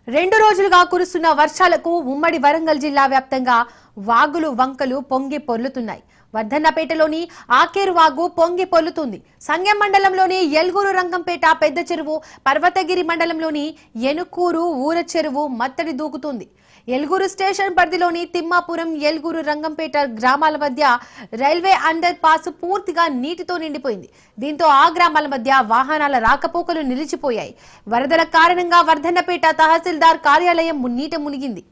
రెండు రోజులుగా కురుస్తున్న వర్షాలకు ఉమ్మడి వరంగల్ జిల్లా వ్యాప్తంగా వాగులు వంకలు పొంగి పొర్లుతున్నాయి. వర్ధన్నపేటలోని ఆకేరు వాగు పొంగి పొర్లుతుంది. సంగెం మండలంలోని ఎల్గూరు రంగంపేట పెద్ద చెరువు, పర్వతగిరి మండలంలోని ఎనుకూరు ఊర చెరువు మత్తడి దూకుతుంది. ఎల్గూరు స్టేషన్ పరిధిలోని తిమ్మాపురం, ఎల్గూరు రంగంపేట గ్రామాల మధ్య రైల్వే అండర్ పాస్ పూర్తిగా నీటితో నిండిపోయింది. దీంతో ఆ గ్రామాల మధ్య వాహనాల రాకపోకలు నిలిచిపోయాయి. వరదల కారణంగా వర్ధన్నపేట తహసీల్దార్ కార్యాలయం నీట మునిగింది.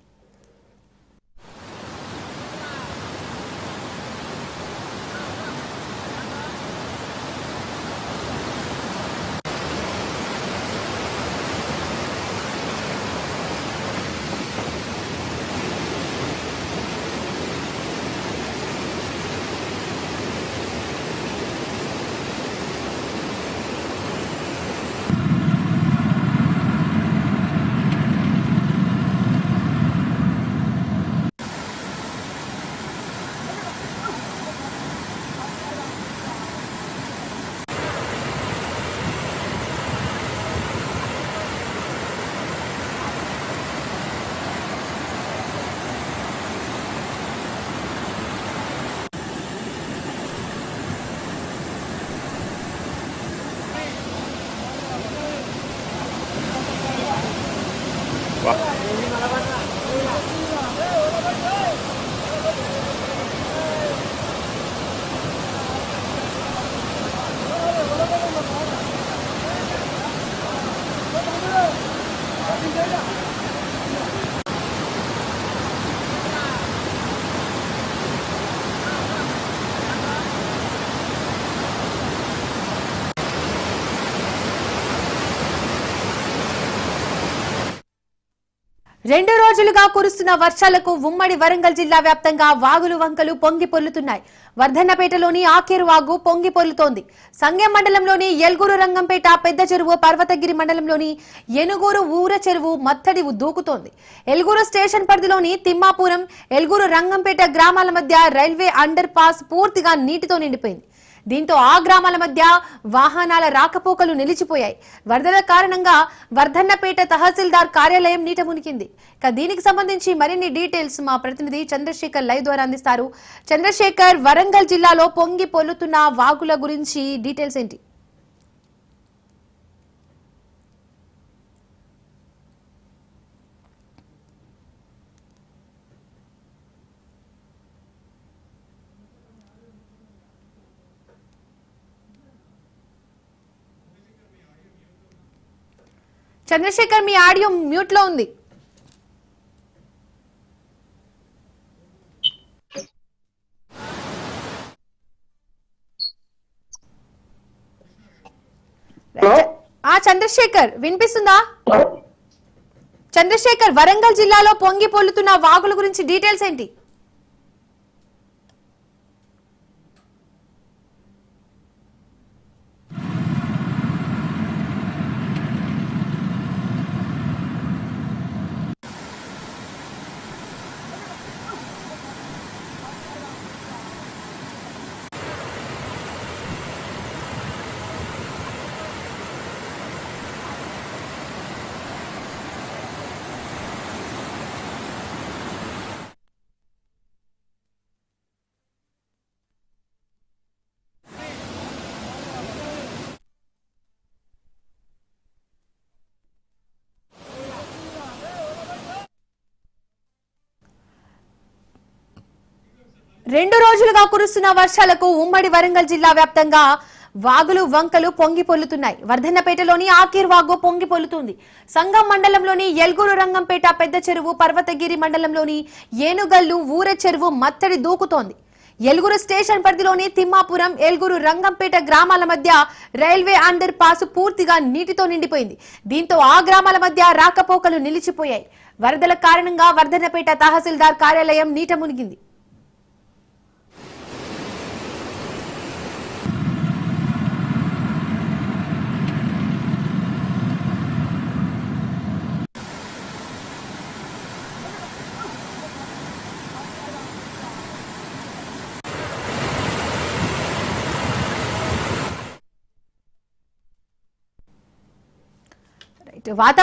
రెండు రోజులుగా కురుస్తున్న వర్షాలకు ఉమ్మడి వరంగల్ జిల్లా వ్యాప్తంగా వాగులు వంకలు పొంగి పొర్లుతున్నాయి. వర్ధన్నపేటలోని ఆకేరు వాగు పొంగి పొర్లుతోంది. సంగెం మండలంలోని ఎల్గూరు రంగంపేట పెద్ద చెరువు, పర్వతగిరి మండలంలోని ఎనుగూరు ఊర చెరువు మత్తడి దూకుతోంది. ఎల్గూరు స్టేషన్ పరిధిలోని తిమ్మాపురం, ఎల్గూరు రంగంపేట గ్రామాల మధ్య రైల్వే అండర్ పాస్ పూర్తిగా నీటితో నిండిపోయింది. దీంతో ఆ గ్రామాల మధ్య వాహనాల రాకపోకలు నిలిచిపోయాయి. వరదల కారణంగా వర్ధన్నపేట తహసీల్దార్ కార్యాలయం నీట మునిగింది. దీనికి సంబంధించి మరిన్ని డీటెయిల్స్ మా ప్రతినిధి చంద్రశేఖర్ లైవ్ ద్వారా అందిస్తారు. చంద్రశేఖర్, వరంగల్ జిల్లాలో పొంగి పొల్లుతున్న వాగుల గురించి డీటెయిల్స్ ఏంటి? చంద్రశేఖర్, మీ ఆడియో మ్యూట్ లో ఉంది. చంద్రశేఖర్, వినిపిస్తుందా? చంద్రశేఖర్, వరంగల్ జిల్లాలో పొంగి పొల్లుతున్న వాగుల గురించి డీటెయిల్స్ ఏంటి? రెండు రోజులుగా కురుస్తున్న వర్షాలకు ఉమ్మడి వరంగల్ జిల్లా వ్యాప్తంగా వాగులు వంకలు పొంగి పొల్లుతున్నాయి. వర్ధన్నపేటలోని ఆకేరు వాగు పొంగి పొల్లుతుంది. సంగం మండలంలోని ఎల్గూరు రంగంపేట పెద్ద చెరువు, పర్వతగిరి మండలంలోని ఏనుగల్లు ఊర చెరువు మత్తడి దూకుతోంది. ఎల్గూరు స్టేషన్ పరిధిలోని తిమ్మాపురం, ఎల్గూరు రంగంపేట గ్రామాల మధ్య రైల్వే అండర్ పాస్ పూర్తిగా నీటితో నిండిపోయింది. దీంతో ఆ గ్రామాల మధ్య రాకపోకలు నిలిచిపోయాయి. వరదల కారణంగా వర్ధన్నపేట తహసీల్దార్ కార్యాలయం నీట మునిగింది. వాతావరణం